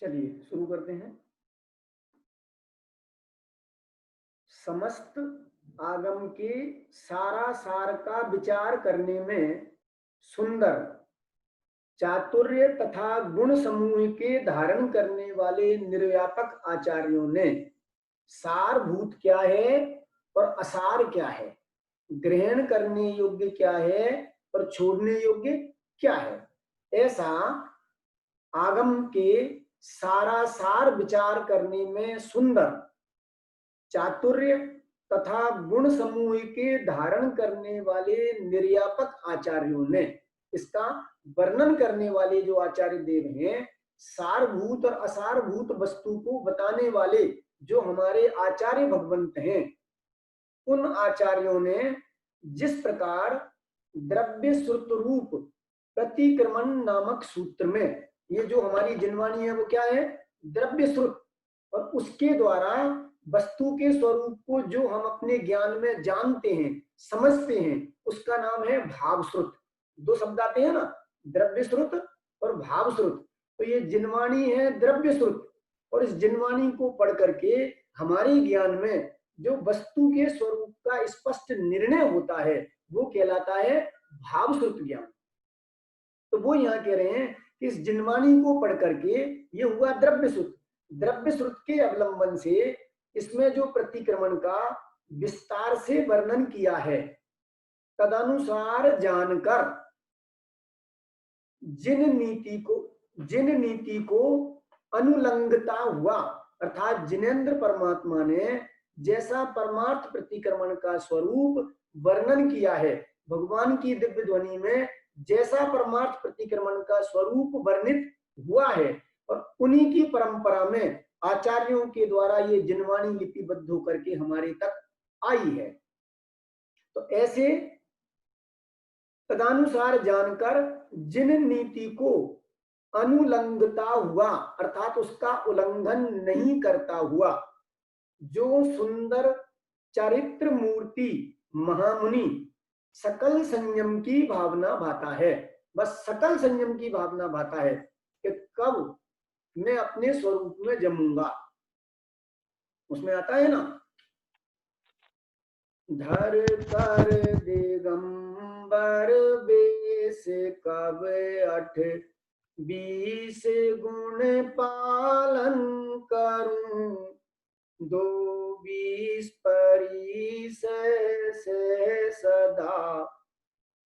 चलिए शुरू करते हैं। समस्त आगम के सारा सार का विचार करने में सुंदर चातुर्य तथा गुण समूह के धारण करने वाले निर्व्यापक आचार्यों ने सारभूत क्या है और असार क्या है, ग्रहण करने योग्य क्या है और छोड़ने योग्य क्या है, ऐसा आगम के सारा सार विचार करने में सुंदर चातुर्य तथा गुण समूह के धारण करने वाले निर्यापक आचार्यों ने, इसका वर्णन करने वाले जो आचार्य देव हैं, सारभूत और असारभूत वस्तु को बताने वाले जो हमारे आचार्य भगवंत हैं, उन आचार्यों ने जिस प्रकार द्रव्य श्रुत रूप प्रतिक्रमण नामक सूत्र में, ये जो हमारी जिनवाणी है वो क्या है, द्रव्य श्रुत, और उसके द्वारा वस्तु के स्वरूप को जो हम अपने ज्ञान में जानते हैं, समझते हैं, उसका नाम है भाव श्रुत। दो शब्द आते हैं ना, द्रव्य श्रुत और भाव श्रुत। तो ये जिनवाणी है द्रव्य श्रुत, और इस जिनवाणी को पढ़ करके हमारे ज्ञान में जो वस्तु के स्वरूप का स्पष्ट निर्णय होता है वो कहलाता है भाव श्रुत ज्ञान। तो वो यहाँ कह रहे हैं कि इस जिनवाणी को पढ़ करके ये हुआ द्रव्य श्रुत। द्रव्य श्रुत के अवलंबन से इसमें जो प्रतिक्रमण का विस्तार से वर्णन किया है, तदनुसार जानकर जिन नीति को अनुलंघता हुआ, अर्थात जिनेन्द्र परमात्मा ने जैसा परमार्थ प्रतिक्रमण का स्वरूप वर्णन किया है, भगवान की दिव्य ध्वनि में जैसा परमार्थ प्रतिक्रमण का स्वरूप वर्णित हुआ है, और उन्हीं की परंपरा में आचार्यों के द्वारा ये जिनवाणी लिपिबद्ध होकर के हमारे तक आई है। तो ऐसे तदनुसार जानकर जिन नीति को अनुलंघता हुआ, अर्थात उसका उल्लंघन नहीं करता हुआ, जो सुंदर चरित्र मूर्ति महामुनि सकल संयम की भावना भाता है, बस सकल संयम की भावना भाता है कि कब मैं अपने स्वरूप में जमूंगा। उसमें आता है ना, धर कर दिगंबर बेस कब 8-20 गुण पालन करूं, 2-20 परिस से सदा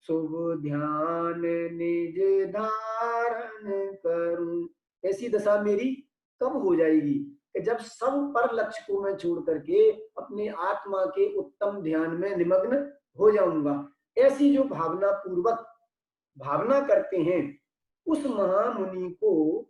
शुभ ध्यान निज धारण करूं। ऐसी दशा मेरी कब हो जाएगी कि जब सब पर लक्ष्य को मैं छोड़ करके अपने आत्मा के उत्तम ध्यान में निमग्न हो जाऊंगा। ऐसी जो भावना पूर्वक भावना करते हैं उस महामुनि को,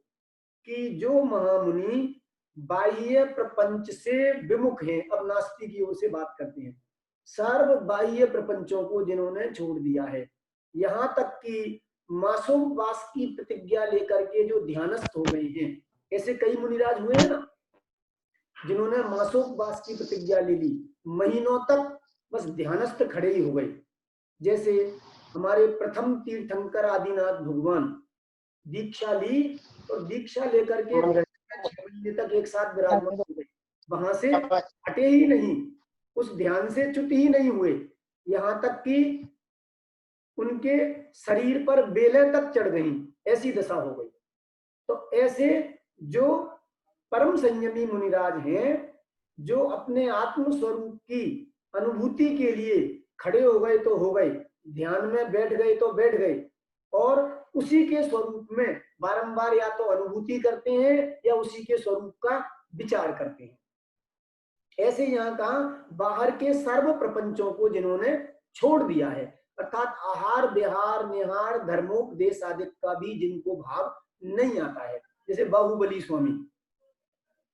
कि जो महामुनि बाह्य प्रपंच से विमुख हैं, अब नास्तिकियों से बात करते हैं, सर्व बाह्य प्रपंचों को जिन्होंने छोड़ दिया है, यहाँ तक कि मासोपवास की प्रतिज्ञा लेकर के जो ध्यानस्थ हो गए हैं, ऐसे कई मुनिराज हुए हैं ना जिन्होंने मासोपवास की प्रतिज्ञा ले ली, महीनों तक बस ध्यानस्थ खड़े ही हो गए। जैसे हमारे प्रथम तीर्थंकर आदिनाथ भगवान दीक्षा ली और दीक्षा लेकर के 6 महीने तक एक साथ विराजमान हो गए, वहां से हटे ही नहीं, उस ध्यान से च्युत ही नहीं हुए, यहाँ तक कि उनके शरीर पर बेलें तक चढ़ गई, ऐसी दशा हो गई। तो ऐसे जो परम संयमी मुनिराज हैं, जो अपने आत्म स्वरूप की अनुभूति के लिए खड़े हो गए तो हो गए, ध्यान में बैठ गए तो बैठ गए, और उसी के स्वरूप में बारंबार या तो अनुभूति करते हैं या उसी के स्वरूप का विचार करते हैं। ऐसे यहाँ का बाहर के सर्व प्रपंचों को जिन्होंने छोड़ दिया है, अर्थात आहार विहार निहार धर्मोपदेश आदि का भी जिनको भाव नहीं आता है। जैसे बाहुबली स्वामी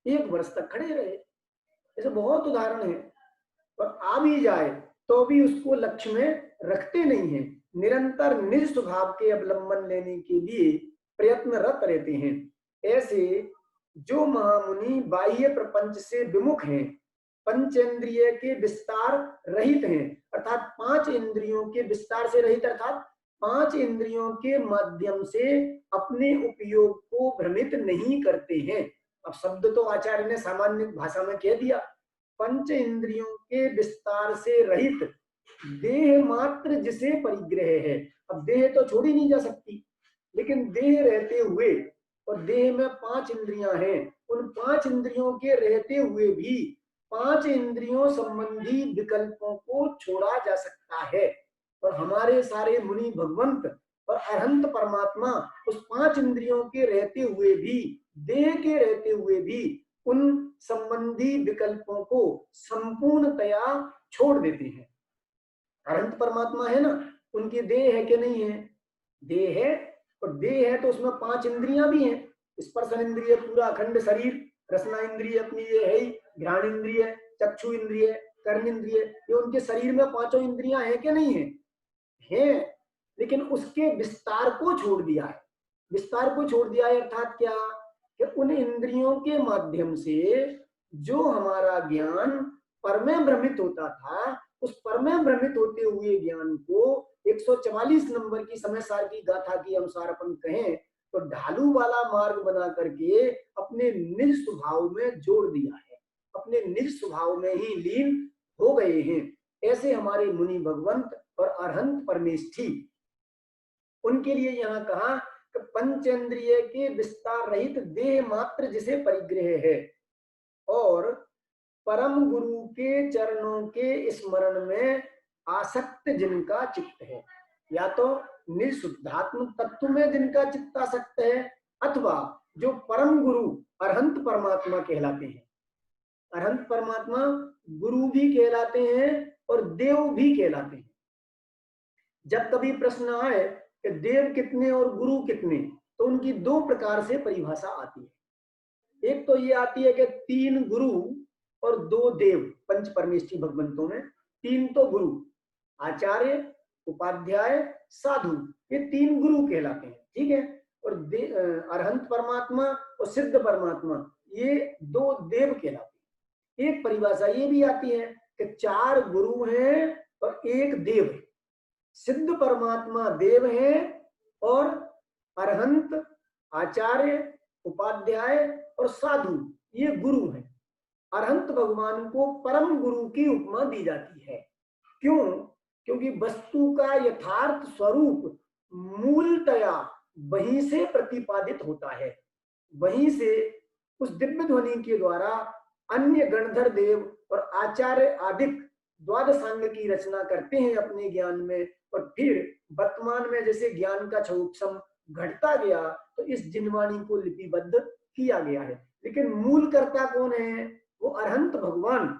1 वर्ष तक खड़े रहे, ऐसे बहुत उदाहरण है। और आ भी जाए तो भी उसको लक्ष्य में रखते नहीं है, निरंतर निज स्वभाव के अवलंबन लेने के लिए प्रयत्नरत रहते हैं। ऐसे जो महामुनि बाह्य प्रपंच से विमुख हैं, पंचेंद्रिय के विस्तार रहित हैं, अर्थात 5 इंद्रियों के विस्तार से रहित, अर्थात 5 इंद्रियों के माध्यम से अपने उपयोग को भ्रमित नहीं करते हैं। अब शब्द तो आचार्य ने सामान्य भाषा में कह दिया, पंच इंद्रियों के विस्तार से रहित, देह मात्र जिसे परिग्रह है। अब देह तो छोड़ी नहीं जा सकती, लेकिन देह रहते हुए, और देह में 5 इंद्रियां हैं, उन 5 इंद्रियों के रहते हुए भी 5 इंद्रियों संबंधी विकल्पों को छोड़ा जा सकता है। और हमारे सारे मुनि भगवंत और अरहंत परमात्मा उस 5 इंद्रियों के रहते हुए भी, देह के रहते हुए भी उन संबंधी विकल्पों को संपूर्णतया छोड़ देते हैं। अनंत परमात्मा है ना, उनकी देह है कि नहीं है? देह है, और देह है तो उसमें 5 इंद्रियां भी हैं। स्पर्शन इंद्रिय पूरा अखंड शरीर, रसना इंद्रिय अपनी ये है ही, घ्राण इंद्रिय, चक्षु इंद्रिय, कर्ण इंद्रिय, ये उनके शरीर में 5 इंद्रियां हैं कि नहीं है? हैं, लेकिन उसके विस्तार को छोड़ दिया है। विस्तार को छोड़ दिया है अर्थात क्या? कि उन इंद्रियों के माध्यम से जो हमारा ज्ञान पर में भ्रमित होता था, उस पर में भ्रमित होते हुए ज्ञान को 144 नंबर की समय सार की गाथा के अनुसार अपन कहें तो ढालू वाला मार्ग बना करके अपने निज स्वभाव में जोड़ दिया है, अपने निज स्वभाव में ही लीन हो गए हैं। ऐसे हमारे मुनि भगवंत और अरहंत परमेष्ठी, उनके लिए यहाँ कहा कि पंचेंद्रिय के विस्तार रहित देह मात्र जिसे परिग्रह है, और परम गुरु के चरणों के स्मरण में आसक्त जिनका चित्त है। या तो निःशुद्धात्म तत्व में जिनका चित्त आसक्त है, अथवा जो परम गुरु अरहंत परमात्मा कहलाते हैं। अरहंत परमात्मा गुरु भी कहलाते हैं और देव भी कहलाते हैं। जब कभी प्रश्न आए कि देव कितने और गुरु कितने, तो उनकी 2 प्रकार से परिभाषा आती है। एक तो ये आती है कि 3 गुरु और 2 देव, पंच परमेष्ठी भगवंतों में 3 तो गुरु, आचार्य, उपाध्याय, साधु, ये 3 गुरु कहलाते हैं, ठीक है। और अरहंत परमात्मा और सिद्ध परमात्मा, ये 2 देव कहलाते हैं। एक परिभाषा ये भी आती है कि 4 गुरु हैं और 1 देव है। सिद्ध परमात्मा देव है और अरहंत, आचार्य, उपाध्याय और साधु ये गुरु हैं। अरहंत भगवान को परम गुरु की उपमा दी जाती है। क्यों? क्योंकि वस्तु का यथार्थ स्वरूप मूलतया वहीं से प्रतिपादित होता है, वहीं से उस दिव्य ध्वनि के द्वारा अन्य गणधर देव और आचार्य आदिक द्वादशांग की रचना करते हैं अपने ज्ञान में, और फिर वर्तमान में जैसे ज्ञान का क्षोभसम घटता गया तो इस जिनवाणी को लिपिबद्ध किया गया है। लेकिन मूल कर्ता कौन है? वो अरहंत भगवान।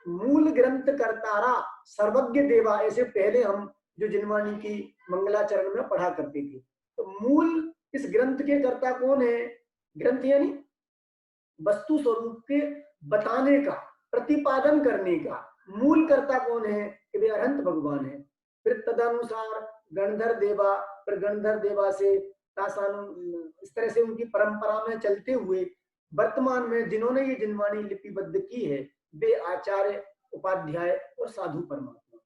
मूल ग्रंथ कर्तारा सर्वज्ञ देवा, ऐसे पहले हम जो जिनवाणी की मंगलाचरण में पढ़ा करते थे। तो मूल इस ग्रंथ के कर्ता कौन है? ग्रंथ यानी वस्तु स्वरूप के बताने का, प्रतिपादन करने का मूल कर्ता कौन है? कि वे अरहंत भगवान है। फिर तदनुसार गणधर देवा, फिर गणधर देवा से इस तरह से उनकी परंपरा में चलते हुए वर्तमान में जिन्होंने ये जिनवाणी लिपिबद्ध की है वे आचार्य, उपाध्याय और साधु परमात्मा।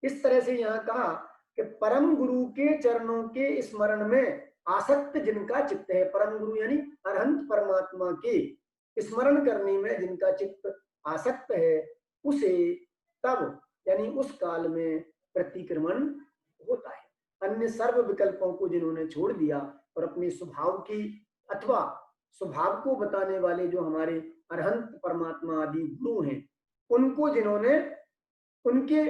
इस तरह से यहाँ कहा कि परम गुरु के चरणों के स्मरण में आसक्त जिनका चित्त है, परम गुरु यानी अरहंत परमात्मा के स्मरण करने में जिनका चित्त आसक्त है, उसे तब यानी उस काल में प्रतिक्रमण होता है। अन्य सर्व विकल्पों को जिन्होंने छोड़ दिया और अपने स्वभाव की अथवा स्वभाव को बताने वाले जो हमारे अरहंत परमात्मा आदि गुरु हैं, उनको जिन्होंने उनके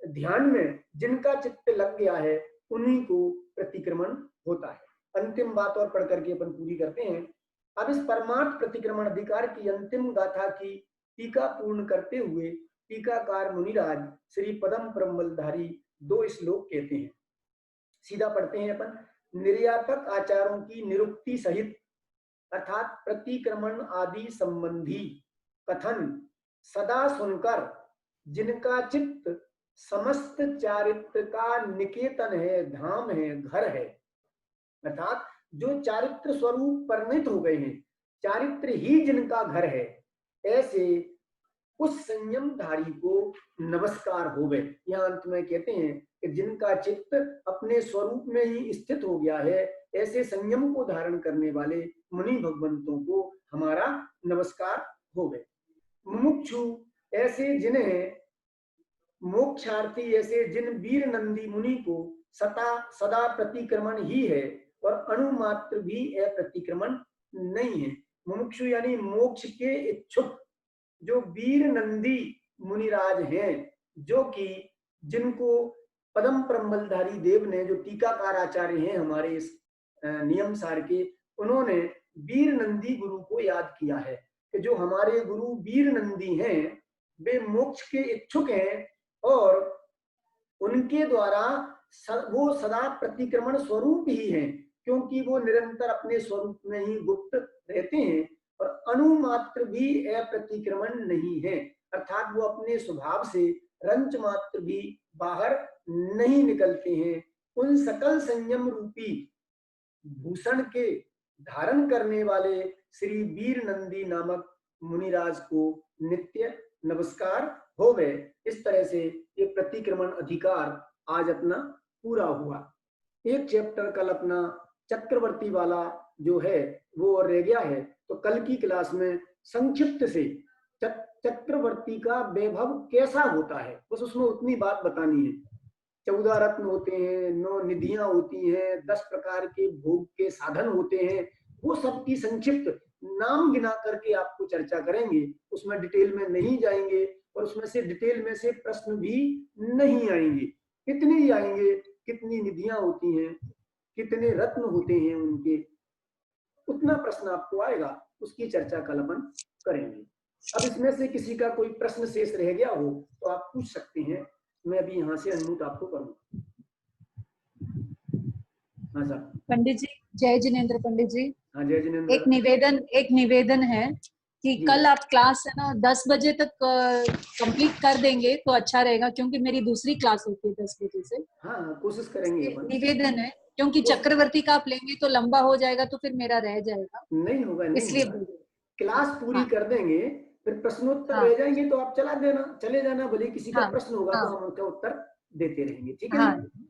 ध्यान में जिनका चित्त लग गया है, उन्हीं को प्रतिक्रमण होता है। अंतिम बात और पढ़ करके अपन पूरी करते हैं। अब इस परमार्थ प्रतिक्रमण अधिकार की अंतिम गाथा की टीका पूर्ण करते हुए टीकाकार मुनिराज श्री पदम परमलधारी 2 श्लोक कहते हैं। सीधा पढ़ते हैं अपन। निर्यातक आचारों की निरुक्ति सहित अर्थात प्रतिक्रमण आदि संबंधी कथन सदा सुनकर जिनका चित्त समस्त चारित्र का निकेतन है, धाम है, घर है, अर्थात जो चारित्र स्वरूप परिणत हो गए हैं, चारित्र ही जिनका घर है, ऐसे उस संयमधारी को नमस्कार हो गए। यहाँ अंत में कहते हैं कि जिनका चित्त अपने स्वरूप में ही स्थित हो गया है, ऐसे संयम को धारण करने वाले मुनि भगवंतों को हमारा नमस्कार हो गए। मुमुक्षु ऐसे जिन्हें मोक्षार्थी, ऐसे जिन वीर नंदी मुनि को सदा प्रतिक्रमण ही है और अणुमात्र भी अप्रतिक्रमण नहीं है। मुमुक्षु यानी मोक्ष के इच्छुक जो वीर नंदी मुनिराज हैं, जो कि जिनको पदम प्रमलधारी देव ने, जो टीकाकार आचार्य हैं हमारे इस नियम सार के, उन्होंने वीर नंदी गुरु को याद किया है कि जो हमारे गुरु वीर नंदी हैं वे मोक्ष के इच्छुक हैं और उनके द्वारा वो सदा प्रतिक्रमण स्वरूप ही हैं, क्योंकि वो निरंतर अपने स्वरूप में ही गुप्त रहते हैं और अणुमात्र भी अप्रतिक्रमण नहीं है, अर्थात वो अपने स्वभाव से रंच मात्र भी बाहर नहीं निकलते हैं। उन सकल संयम रूपी भूषण के धारण करने वाले श्री वीर नंदी नामक मुनिराज को नित्य नमस्कार हो गए। इस तरह से ये प्रतिक्रमण अधिकार आज अपना पूरा हुआ। एक चैप्टर कल अपना चक्रवर्ती वाला जो है वो रह गया है, तो कल की क्लास में संक्षिप्त से चक्रवर्ती का वैभव कैसा होता है बस उसमें उतनी बात बतानी है। 14 रत्न होते हैं, 9 निधियां होती हैं, 10 प्रकार के भोग के साधन होते हैं, वो सब की संक्षिप्त नाम गिना करके आपको चर्चा करेंगे। उसमें डिटेल में नहीं जाएंगे और उसमें से डिटेल में से प्रश्न भी नहीं आएंगे। कितने ही आएंगे, कितनी निधियां होती हैं, कितने रत्न होते हैं उनके, उतना प्रश्न आपको आएगा, उसकी चर्चा कल अपन करेंगे। अब इसमें से किसी का कोई प्रश्न शेष रह गया हो तो आप पूछ सकते हैं, मैं अभी यहाँ से अनम्यूट आपको करूंगा। हाँ सर। पंडित जी, जय जिनेंद्र पंडित जी। हाँ जय जिनेंद्र। एक निवेदन है कि कल आप क्लास है ना 10 बजे तक कंप्लीट कर देंगे तो अच्छा रहेगा, क्योंकि मेरी दूसरी क्लास होती है 10 बजे से। हाँ कोशिश करेंगे अपन। निवेदन है, क्योंकि चक्रवर्ती का आप लेंगे तो लंबा हो जाएगा, तो फिर मेरा रह जाएगा। नहीं होगा, नहीं इसलिए होगा। क्लास पूरी कर देंगे, फिर प्रश्नोत्तर रह जाएंगे तो आप चले जाना, भले किसी का प्रश्न होगा तो हम उनका उत्तर देते रहेंगे, ठीक है?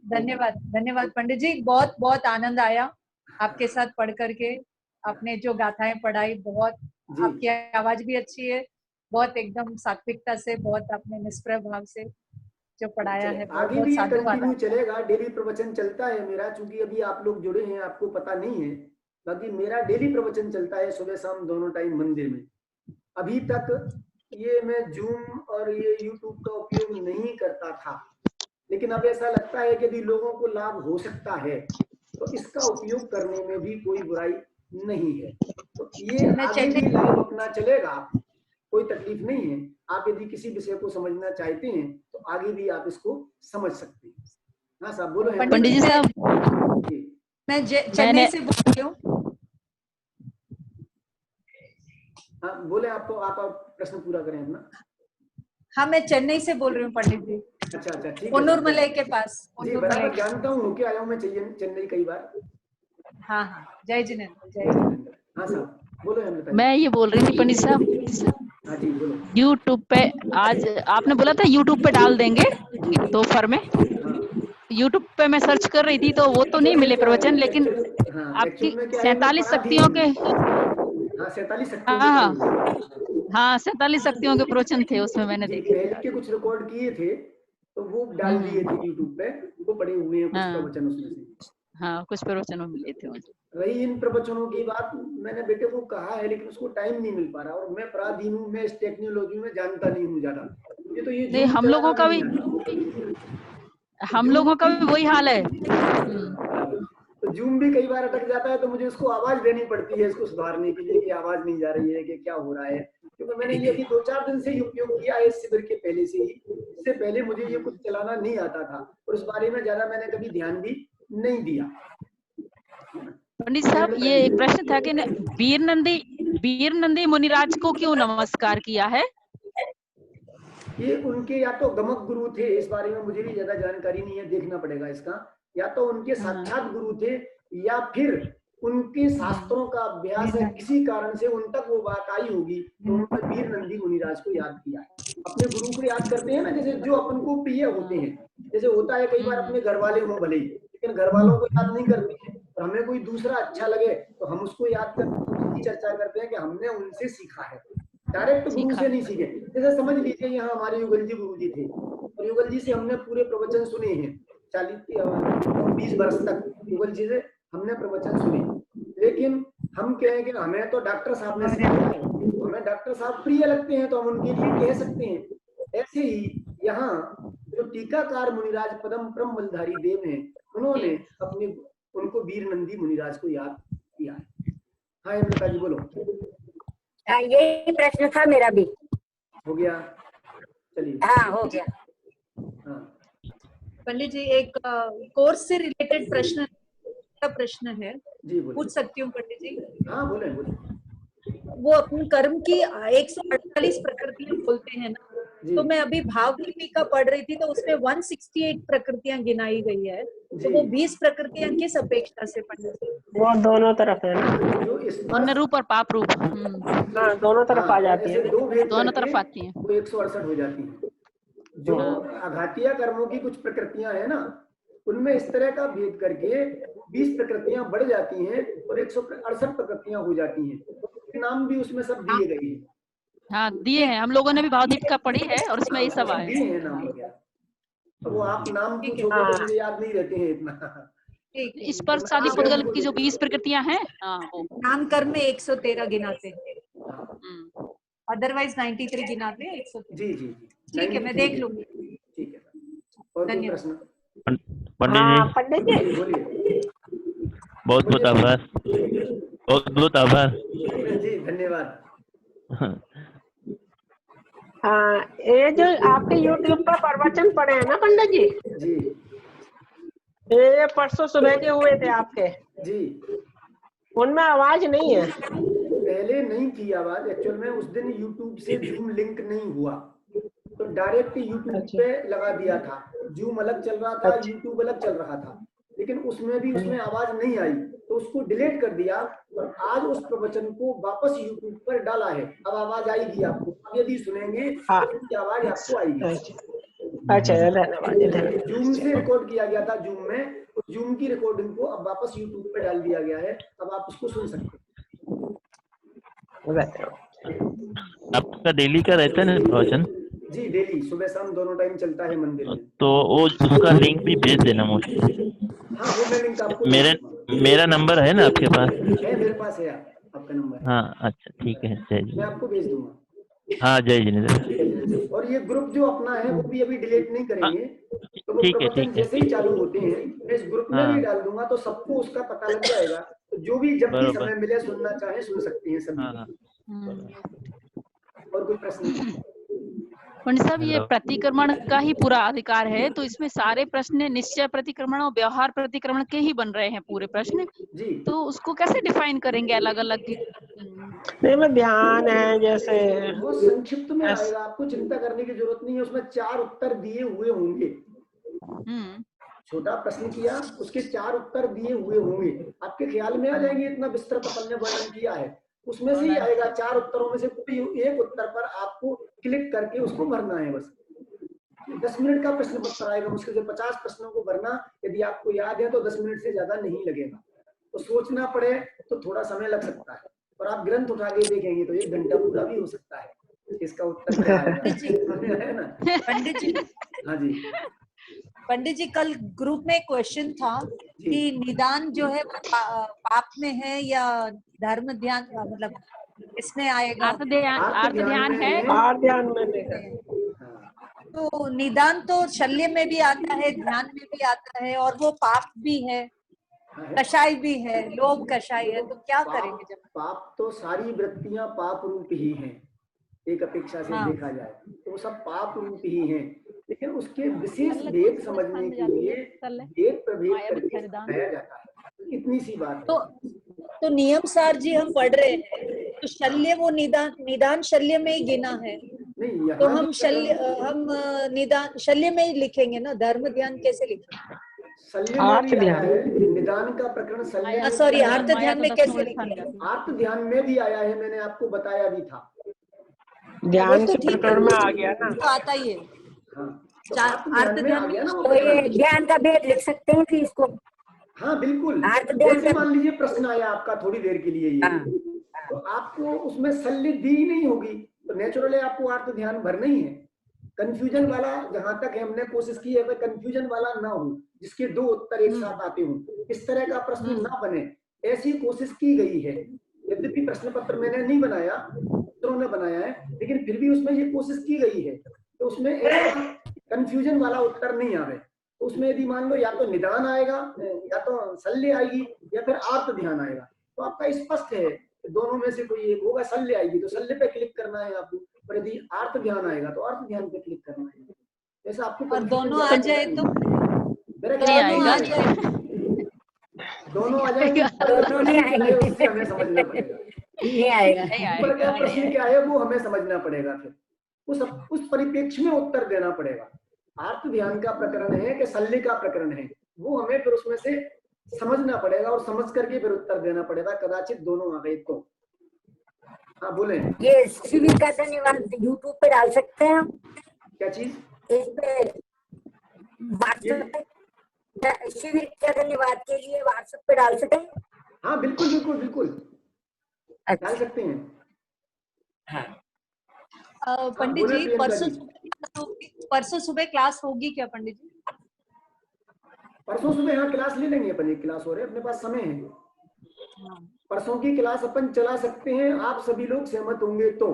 धन्यवाद, धन्यवाद पंडित जी, बहुत बहुत आनंद आया आपके साथ पढ़ करके। आपने जो गाथाएं पढ़ाई, बहुत आपकी आवाज भी अच्छी है, बहुत एकदम सात्विकता से, बहुत आपने निष्प्रभ भाव से जो पढ़ाया है। आगे भी ये कंटिन्यू चलेगा, डेली प्रवचन चलता है मेरा, चूंकि अभी आप लोग जुड़े हैं आपको पता नहीं है, बाकी मेरा डेली प्रवचन चलता है सुबह शाम दोनों टाइम मंदिर में। अभी तक ये मैं जूम और ये यूट्यूब का उपयोग नहीं करता था, लेकिन अब ऐसा लगता है कि यदि लोगों को लाभ हो सकता है तो इसका उपयोग करने में भी कोई बुराई नहीं है। तो ये आगे भी लाइव अपना चलेगा, कोई तकलीफ नहीं है। आप यदि किसी विषय को समझना चाहते हैं तो आगे भी आप इसको समझ सकते हैं। हाँ साहब बोलो। पंडित जी साहब, मैं चेन्नई से बोल रही हूँ। हाँ बोले, आप प्रश्न पूरा करें अपना। हाँ मैं चेन्नई से बोल रही हूँ पंडित जी। अच्छा अच्छा ठीक है। कोन्नूरमलई के पास। जी बराबर जानता हूँ, होके आया हूँ मैं चेन्नई कई बार। हाँ हाँ जय जिनेंद्र, जय जिनेंद्र। हाँ साहब बोलो। मैं ये बोल रही थी पंडित साहब, हाँ जी बोलो। यूट्यूब पे आज आपने बोला था यूट्यूब पे डाल देंगे दोपहर में। यूट्यूब पे मैं सर्च कर रही थी तो वो तो नहीं मिले प्रवचन, लेकिन आपकी 47 शक्तियों के 47 शक्तियों के प्रवचन थे, उसमें मैंने देखे पहले के कुछ रिकॉर्ड किए थे तो वो डाल दिए थे यूट्यूब पे, वो पड़े हुए हैं कुछ प्रवचन उसमें से। हाँ कुछ प्रवचनों मिले थे मुझे। रही इन प्रवचनों की बात, मैंने बेटे को कहा है लेकिन उसको टाइम नहीं मिल पा रहा, और मैं पराधीन हूँ, मैं इस टेक्नोलॉजी में जानता नहीं हूँ ज्यादा। ये तो ये हम लोगों का भी वही हाल है। तो जूम भी कई बार अटक जाता है तो मुझे उसको आवाज देनी पड़ती है इसको सुधारने के लिए कि आवाज नहीं जा रही है, कि क्या हो रहा है, क्योंकि मैंने ये अभी 2-4 दिन से ही उपयोग किया है इस शिविर के पहले से ही। इससे पहले मुझे ये कुछ चलाना नहीं आता था और इस बारे में ज्यादा मैंने कभी ध्यान भी नहीं दिया। पंडित साहब, ये एक प्रश्न था कि वीर नंदी मुनिराज को क्यों नमस्कार किया है? ये उनके या तो गमक गुरु थे, इस बारे में मुझे भी ज्यादा जानकारी नहीं है, देखना पड़ेगा इसका। या तो उनके साक्षात गुरु थे, या फिर उनके शास्त्रों का अभ्यास है, किसी कारण से उन तक वो बात आई होगी तो उन्होंने वीर नंदी मुनिराज को याद किया। अपने गुरु को याद करते हैं ना, जैसे जो अपन को प्रिय होते हैं। जैसे होता है कई बार अपने घर वाले हों भले ही, लेकिन घर वालों को याद नहीं करते हैं, और हमें कोई दूसरा अच्छा लगे तो हम उसको याद करते हैं, उसकी चर्चा करते हैं कि हमने उनसे सीखा है, डायरेक्ट गुरु से नहीं सीखे। जैसे समझ लीजिए यहाँ हमारे युगल जी गुरु जी थे, और युगल जी से हमने पूरे प्रवचन सुने हैं 20 वर्ष तक युगल जी से हमने प्रवचन सुने, लेकिन हम कहें कि हमें तो डॉक्टर साहब ने सिखाया है, हमें डॉक्टर साहब प्रिय लगते हैं तो हम उनके लिए कह सकते हैं। ऐसे ही यहाँ जो टीकाकार मुनिराज पदम ब्रह्म बलधारी देव हैं, उन्होंने अपने उनको वीर नंदी मुनिराज को याद किया है। हाँ अमृता जी बोलो। यही प्रश्न था मेरा भी। हो गया, चलिए। हाँ हो गया। हाँ पंडित जी, एक कोर्स से रिलेटेड प्रश्न है, जी बोले। पूछ सकती हूँ पंडित जी? हाँ बोले बोले। वो अपने कर्म की 148 प्रकृतियां बोलते हैं ना, तो मैं अभी भाव लिपिका पढ़ रही थी तो उसमें 168 प्रकृतियां गिनाई गई है, तो वो 20 प्रकृतियां किस अपेक्षा से पंडित जी? वो दोनों तरफ है ना, पुण्य रूप और पाप रूप। हाँ दोनों तरफ आ जाती है, दोनों तरफ आती हैं, वो 168 हो जाती हैं। जो आघातीय कर्मों की कुछ प्रकृतियां है ना, उनमें इस तरह का भेद करके 20 प्रकृतियां बढ़ जाती हैं और 168 प्रकृतियां हो जाती हैं। नाम भी उसमें सब दिए गए हैं। हाँ दिए हैं, हम लोगों ने भी भावदीप का पढ़ी है और उसमें ये सब आए दिए हैं नाम वगैरह। अब वो आप नाम पूछोगे तो मुझे याद नहीं रहते हैं इतना। स्पर्श आदि पुद्गल की जो 20 प्रकृतियां हैं, वो नाम कर्म में 113 गिनाते हैं, अदरवाइज 93 गिनाते हैं, 113। जी जी ठीक है, मैं देख लूंगी। ठीक है, और कोई प्रश्न? पंडित जी बोलिए। बहुत बहुत आभार, बहुत बहुत आभार जी धन्यवाद। हाँ ये जो आपके YouTube पर प्रवचन पढ़े हैं ना पंडित जी, जी ये परसों सुबह के हुए थे आपके, जी उनमें आवाज नहीं है। पहले नहीं थी आवाज, एक्चुअल में उस दिन YouTube से जूम लिंक नहीं हुआ, तो डायरेक्ट YouTube पे लगा दिया था। जूम अलग चल रहा था, YouTube अलग चल रहा था, लेकिन उसमें आवाज नहीं आई, तो उसको डिलीट कर दिया और आज उस प्रवचन को वापस YouTube पर डाला है। अब आवाज आएगी आपको, अब यदि सुनेंगे तो आवाज आपको आएगी। अच्छा धन्यवाद। जूम से रिकॉर्ड किया गया था, जूम में, तो जूम की रिकॉर्डिंग को अब वापस YouTube पे डाल दिया गया है, अब आप उसको सुन सकते हैं। आपका डेली का रहता है ना प्रवचन? जी डेली सुबह शाम दोनों टाइम चलता है मंदिर में। तो वो उसका लिंक भी भेज देना मुझे। हाँ वो मैं लिंक आपको मेरा नंबर है ना आपके पास? है, मेरे पास है आपका नंबर। हाँ अच्छा ठीक है, जय जी। मैं आपको भेज दूंगा। हाँ जय जिनेंद्र। और ये ग्रुप जो अपना है वो भी अभी डिलीट नहीं करेंगे, तो वो ठीक है प्रवचन जैसे ही चालू होते हैं मैं इस ग्रुप में भी डाल दूंगा, तो सबको उसका पता लग जाएगा, तो जो भी जब भी समय मिले सुनना चाहे सुन सकते हैं सभी। और कोई प्रश्न? पंडित साहब, ये प्रतिक्रमण का ही पूरा अधिकार है, तो इसमें सारे प्रश्न निश्चय प्रतिक्रमण और व्यवहार प्रतिक्रमण के ही बन रहे हैं पूरे प्रश्न जी, तो उसको कैसे डिफाइन करेंगे अलग अलग? नहीं मैं ध्यान है जैसे वो संक्षिप्त में आएगा, आपको चिंता करने की जरूरत नहीं है, उसमें 4 उत्तर दिए हुए होंगे। छोटा प्रश्न किया, उसके 4 उत्तर दिए हुए होंगे, आपके ख्याल में आ जाएंगे। इतना विस्तृत अपन ने वर्णन किया है, उसमें से ही आएगा। 4 उत्तरों में से कोई एक उत्तर पर आपको क्लिक करके उसको भरना है बस। 10 मिनट का प्रश्न पत्र आएगा, मुश्किल से 50 प्रश्नों को भरना यदि आपको याद है तो 10 मिनट से ज्यादा नहीं लगेगा। तो सोचना पड़े तो थोड़ा समय लग सकता है, और आप ग्रंथ उठा के देखेंगे तो 1 घंटा पूरा भी हो सकता है। इसका उत्तर क्या है ना पंडित जी? हाँ जी पंडित जी, कल ग्रुप में क्वेश्चन था कि निदान जो है पाप में है या धर्म ध्यान, मतलब इसमें आएगा? अर्थ ध्यान है, ध्यान में। तो निदान तो शल्य में भी आता है, ध्यान में भी आता है, और वो पाप भी है, कषाय भी है, लोभ कषाय है, तो क्या करेंगे जब? पाप तो सारी वृत्तियां पाप रूप ही हैं, एक अपेक्षा से देखा जाए तो सब पाप रूप ही हैं, लेकिन उसके विशेष भेद समझने के लिए भेद प्रभेद करके बताया जाता है। इतनी सी बात है। तो नियम सार जी हम पढ़ रहे हैं, तो शल्य वो निदान शल्य में ही गिना है, नहीं तो यहाँ हम निदान शल्य में ही लिखेंगे ना, धर्म ध्यान कैसे लिखेंगे? शल्य में भी आया है, निदान का प्रकरण शल्य में सॉरी, भी आया आर्त है। ध्यान में कैसे लिखेंगे? आर्त ध्यान में भी आया है, मैंने आपको बताया भी था। ध्यान वो तो से ठीक है, प्रकरण में आ गया ना। तो आता ही है। हाँ, तो आर्त आर्त ध्यान में आ ध्यान गया ना वो तो ये प्रकरण। ध्यान का भेद लिख सकते हैं फिर इसको। हाँ बिल्कुल, आर्त ध्यान जैसे का मान लीजिए प्रश्न आया आपका थोड़ी देर के लिए ये, हाँ, तो आपको उसमें शल्य दी ही नहीं होगी, तो नेचुरली आपको आर्त ध्यान भरना ही है। कंफ्यूजन वाला, जहां तक हमने कोशिश की है, कंफ्यूजन वाला ना हो, जिसके दो उत्तर एक साथ आते हो, इस तरह का प्रश्न ना बने, ऐसी कोशिश की गई है। यद्यपि प्रश्न पत्र मैंने नहीं बनाया, ने बनाया है, लेकिन फिर भी उसमें ये कोशिश की गई है तो उसमें ऐसा कंफ्यूजन वाला उत्तर नहीं आवे। तो उसमें यदि मान लो या तो निदान आएगा, या तो शल्य आएगी, या फिर आर्त ध्यान आएगा, तो आपका स्पष्ट है दोनों में से कोई एक होगा। शल्य आएगी तो शल्य पे क्लिक करना है आपको, और यदि आर्त ध्यान आएगा तो आर्त ध्यान पे क्लिक करना है। जैसा आपको और दोनों आ जाए तो? मेरा नहीं क्या आएगा। दोनों आ जाएंगे, दोनों नहीं आएंगे। उससे हमें समझना पड़ेगा। नहीं आएगा। नहीं ऊपर का आएगा। प्रश्न क्या है वो हमें समझना पड़ेगा, फिर उस परिप्रेक्ष्य में उत्तर देना पड़ेगा। आर्त ध्यान का प्रकरण है कि शल्य का प्रकरण है, वो हमें फिर उसमें से समझना पड़ेगा और समझ करके फिर उत्तर देना पड़ेगा। कदाचित दोनों आ गए तो। हाँ बोले। ये शिविर का धन्यवाद यूट्यूब पे डाल सकते हैं हम? क्या चीज? इस पे व्हाट्सएप पे शिविर का धन्यवाद के लिए व्हाट्सएप पे डाल सकते हैं? हाँ बिल्कुल बिल्कुल बिल्कुल डाल सकते हैं। पंडित बोले जी, प्रियंका परसों सुबह क्लास होगी क्या पंडित जी? परसों सुबह यहाँ क्लास ले लेंगे अपन, एक क्लास हो रही है, अपने पास समय है। परसों की क्लास अपन चला सकते हैं, आप सभी लोग सहमत होंगे तो,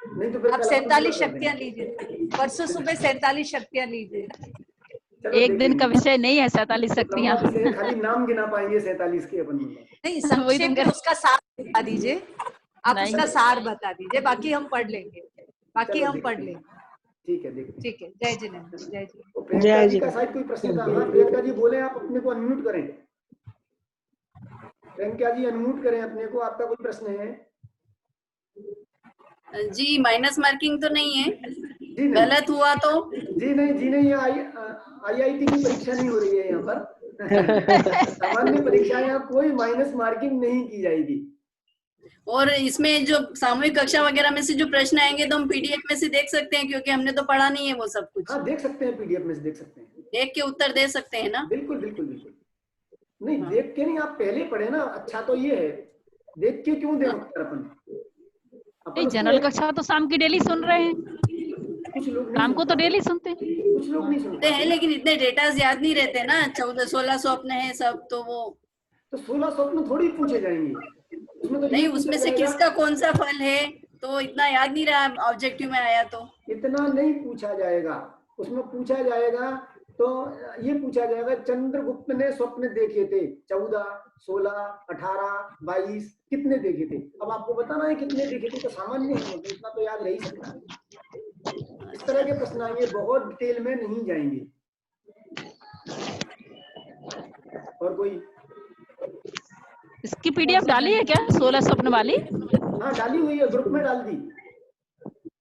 नहीं तो फिर आप कल 47 शक्तियां लीजिए, परसों सुबह 47 शक्तियां लीजिए। चलो एक दिन का देखेंगे। विषय नहीं है 47 शक्तियां। लंबा विषय है, खाली नाम गिना पाएंगे 47 के अपन। नहीं, वही संक्षेप तो में उसका सार बता दीजिए, आप नहीं। उसका सार बता दीजिए, बाकी हम पढ़ लेंगे, बाकी चलो हम पढ़ देखते हैं। लेंगे। ठीक है देखते हैं। ठीक है, जय जिनेंद्र, जय जी। तो प्रियंका जी का शायद कोई प्रश्न था। हाँ प्रियंका जी बोले, आप अपने को अनम्यूट करें। प्रियंका जी अनम्यूट करें अपने को, आपका कोई प्रश्न है? जी माइनस मार्किंग तो नहीं है? जी नहीं, गलत हुआ तो? जी नहीं, आईआईटी की परीक्षा नहीं हो रही है यहाँ पर। सामान्य परीक्षा, यहाँ कोई माइनस मार्किंग नहीं की जाएगी। और इसमें जो सामूहिक कक्षा वगैरह में से जो प्रश्न आएंगे तो हम पीडीएफ में से देख सकते हैं, क्योंकि हमने तो पढ़ा नहीं है वो सब कुछ। हाँ देख सकते हैं, पीडीएफ में से देख सकते हैं, देख के उत्तर दे सकते हैं ना? बिल्कुल बिल्कुल बिल्कुल। नहीं देख के नहीं, आप पहले पढ़े ना। अच्छा तो ये है, देख के क्यों दे उत्तर अपन जनरल कक्षा तो शाम की डेली सुन रहे हैं, कुछ लोग शाम को तो डेली सुनते हैं। कुछ लोग नहीं सुनते हैं, लेकिन इतने डेटास याद नहीं रहते ना। 14-16 स्वप्न है सब, तो वो तो 16 स्वप्न थोड़ी पूछे जाएंगे उसमें। तो नहीं, उसमें से किसका कौन सा फल है तो इतना याद नहीं रहा, ऑब्जेक्टिव में आया तो इतना नहीं पूछा जाएगा। उसमें पूछा जाएगा तो ये पूछा जाएगा, चंद्रगुप्त ने स्वप्न देखे थे 14, 16, 18, 22, कितने देखे थे। अब आपको बताना है कितने देखे थे, तो सामान्य है, तो इतना तो याद रह ही सकता है। इस तरह के प्रश्न आएंगे, बहुत डिटेल में नहीं जाएंगे। और कोई? इसकी पीडीएफ डाली है क्या 16 स्वप्न वाली? हाँ डाली हुई है, ग्रुप में डाल दी।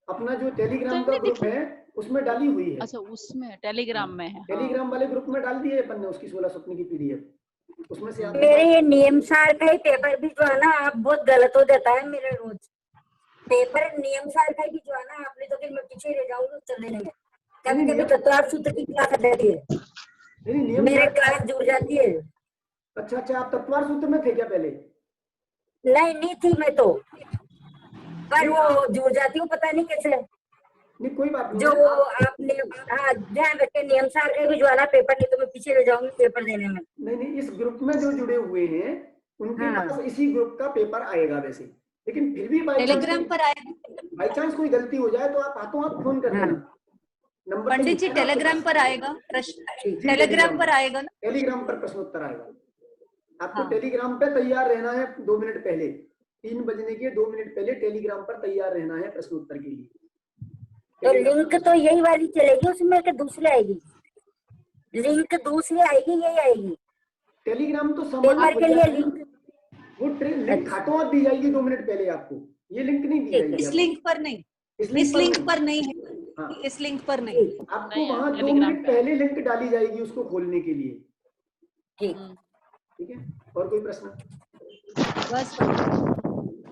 अपना जो टेलीग्राम का ग्रुप है उसमें डाली हुई है। अच्छा, उसमें टेलीग्राम में है। टेलीग्राम वाले ग्रुप में डाल दी है अपन ने उसकी 16 स्वप्न की पीडीएफ। उसमें से आप मेरे ये नियम सार का ही पेपर भी जो है ना, आप बहुत गलत हो जाता है मेरे रोज पेपर। नियम सार का भी जो है ना, आपने तो फिर मैं पीछे रह जाऊंगा चलने में। कभी कभी तत्वार सूत्र की क्लास आ जाती है, मेरे क्लास जुड़ जाती है। अच्छा, आप तत्वार सूत्र में थे क्या पहले? नहीं थी मैं तो, पर वो जुड़ जाती हूँ, पता नहीं कैसे। नहीं कोई बात नहीं। जो आपने हाँ ध्यान रखे, नियम सार के भी जो है ना पेपर, नहीं तो मैं पीछे रह जाऊंगी पेपर देने में। नहीं, इस ग्रुप में जो जुड़े हुए हैं उनके पास इसी ग्रुप का पेपर आएगा वैसे, लेकिन फिर भी टेलीग्राम पर आएगा। बाई चांस कोई गलती हो जाए तो आप हाथों हाथ फोन कर देना। नंबर पंडित जी टेलीग्राम पर आएगा प्रश्न, टेलीग्राम पर आएगा ना? टेलीग्राम पर प्रश्न उत्तर आएगा। आपको टेलीग्राम पे तैयार रहना है 2 मिनट पहले, 3 बजने के 2 मिनट पहले टेलीग्राम पर तैयार रहना है प्रश्न उत्तर के लिए। तो लिंक तो यही वाली चलेगी उसमें कि दूसरी आएगी? लिंक दूसरी आएगी, यही आएगी? टेलीग्राम तो पेपर सामान्य के लिए लिंक वो लिंक हाथों हाथ दी जाएगी 2 मिनट पहले आपको, ये लिंक नहीं दी जाएगी इस आपको। लिंक पर नहीं, इस इस लिंक पर नहीं है, हाँ, इस लिंक पर नहीं। आपको नहीं, वहां 2 टेलीग्राम मिनट पे। पहले लिंक डाली जाएगी उसको खोलने के लिए। ठीक। ठीक है, और कोई प्रश्न? बस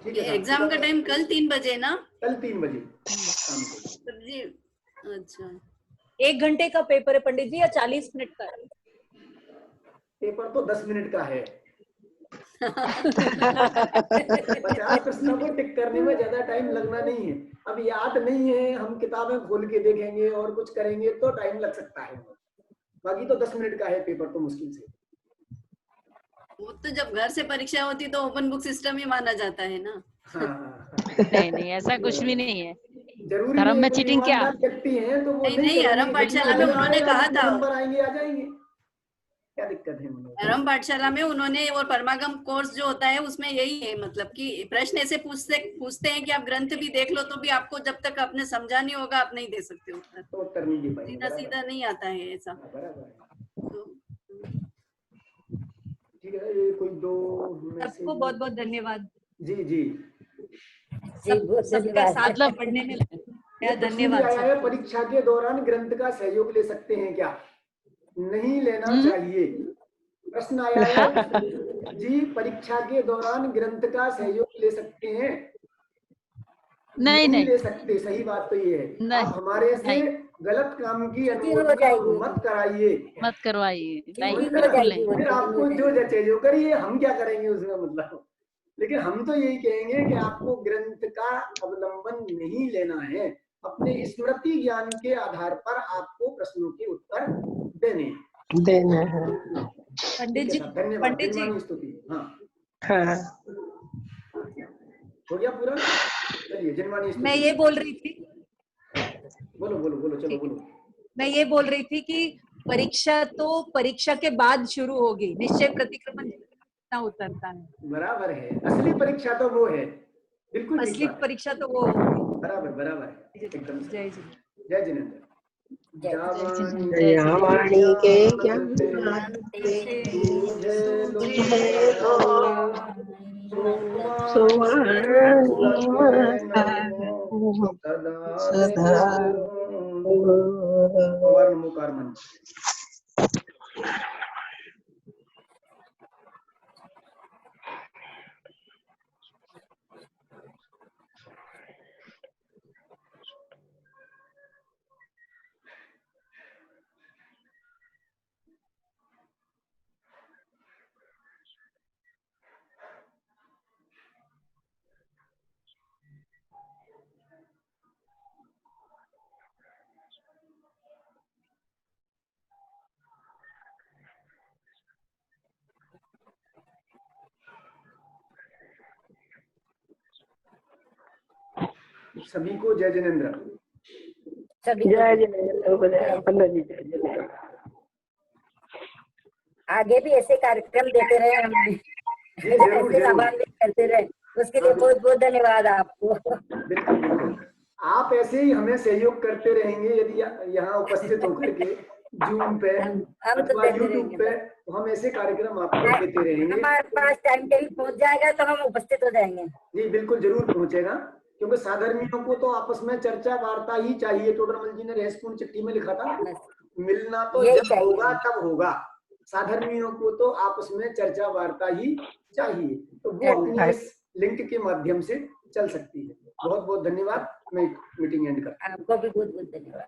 ठीक है, एग्जाम का टाइम कल 3 बजे ना? कल 3 बजे शाम को। सर जी, अच्छा 1 घंटे का पेपर है पंडित जी या 40 मिनट का है? पेपर तो 10 मिनट का है। 50 प्रश्नों को टिक करने में ज्यादा टाइम लगना नहीं है। अब याद नहीं है, हम किताबें खोल के देखेंगे और कुछ करेंगे तो टाइम लग सकता है, बाकी तो 10 मिनट का है पेपर तो मुश्किल से। वो तो जब घर से परीक्षा होती तो ओपन बुक सिस्टम ही माना जाता है ना। हाँ, नहीं नहीं, ऐसा कुछ भी नहीं है। जरूरी धर्म नहीं, में कोई चीटिंग क्या? ईमानदार व्यक्ति हैं तो वो नहीं, नहीं आरंभ करेंगे, पाठशाला में उन्होंने कहा था। नंबर आएंगे आ जाएंगे, क्या दिक्कत है मनोज? आरंभ पाठशाला में उन्होंने और परमागम कोर्स जो होता है उसमें यही है, मतलब कि प्रश्न ऐसे पूछते हैं कि आप ग्रंथ भी देख लो तो भी आपको जब तक आपने समझा नहीं होगा आप नहीं दे सकते उत्तर, तो उत्तर नहीं दे पाएंगे, सीधा बराबर सीधा नहीं आता है ऐसा। है, बराबर है। तो ठीक है, ये कोई 2 सबको बहुत बहुत धन्यवाद, जी जी बहुत सबका धन्यवाद। साथ मतलब पढ़ने में ये प्रश्न भी धन्यवाद आया है, सबको। परीक्षा के दौरान ग्रंथ का सहयोग ले सकते हैं क्या? नहीं लेना चाहिए। प्रश्न आया है जी, परीक्षा के दौरान ग्रंथ का सहयोग ले सकते हैं? नहीं ले सकते, सही बात तो ये है। नहीं, आप हमारे से नहीं। गलत काम की छुट्टी हो अनुमति जाएगी। मत कराइए। मत करवाइए, नहीं छुट्टी हो बिल्कुल जाएगी, नहीं। फिर आपको जो जचे जो करिए, हम क्या करेंगे उसमें, मतलब। लेकिन हम तो यही कहेंगे कि आपको ग्रंथ का अवलंबन नहीं लेना है, अपने स्मृति ज्ञान के आधार पर आपको प्रश्नों के उत्तर देने देना है। पंडित जी, धन्यवाद। पंडित जी, जनवाणी स्तुति, हाँ हाँ हो गया पूरा। चलिए जनवाणी स्तुति। मैं ये बोल रही थी, बोलो बोलो बोलो, चलो बोलो। मैं ये बोल रही थी कि परीक्षा तो परीक्षा के बाद शुरू होगी, निश्चय प्रतिक्रमण जितना उतरता है, बराबर है, असली परीक्षा तो वो है, बिल्कुल ठीक असली बात है। परीक्षा तो वो होगी। बराबर बराबर है, एकदम सही। जय जी। जय जिनेंद्र। वाणी के ज्ञान सदा मुकार मन। सभी को जय जिनेंद्र। सभी जय जिनेंद्र। पंडित जी जय जिनेंद्र। आगे भी ऐसे कार्यक्रम देते रहे, हमें ऐसे लाभान्वित करते रहे, उसके लिए बहुत बहुत धन्यवाद आपको। बिल्कुल बिल्कुल, आप ऐसे ही हमें सहयोग करते रहेंगे, यदि यहाँ उपस्थित होकर के जूम पे अथवा यूट्यूब पे, तो हम ऐसे कार्यक्रम आपको देते रहेंगे। हमारे पास टाइम टेबल पहुंच जाएगा तो हम उपस्थित हो जाएंगे। जी बिल्कुल, जरूर पहुंचेगा, क्योंकि साधर्मियों को तो आपस में चर्चा वार्ता ही चाहिए। टोडरमल जी ने रहस्यपूर्ण चिट्ठी में लिखा था, मिलना तो जब होगा तब होगा, साधर्मियों को तो आपस में चर्चा वार्ता ही चाहिए। तो वो अपनी इस लिंक के माध्यम से चल सकती है। बहुत बहुत धन्यवाद। मैं मीटिंग एंड करता हूं। आपको भी बहुत बहुत धन्यवाद।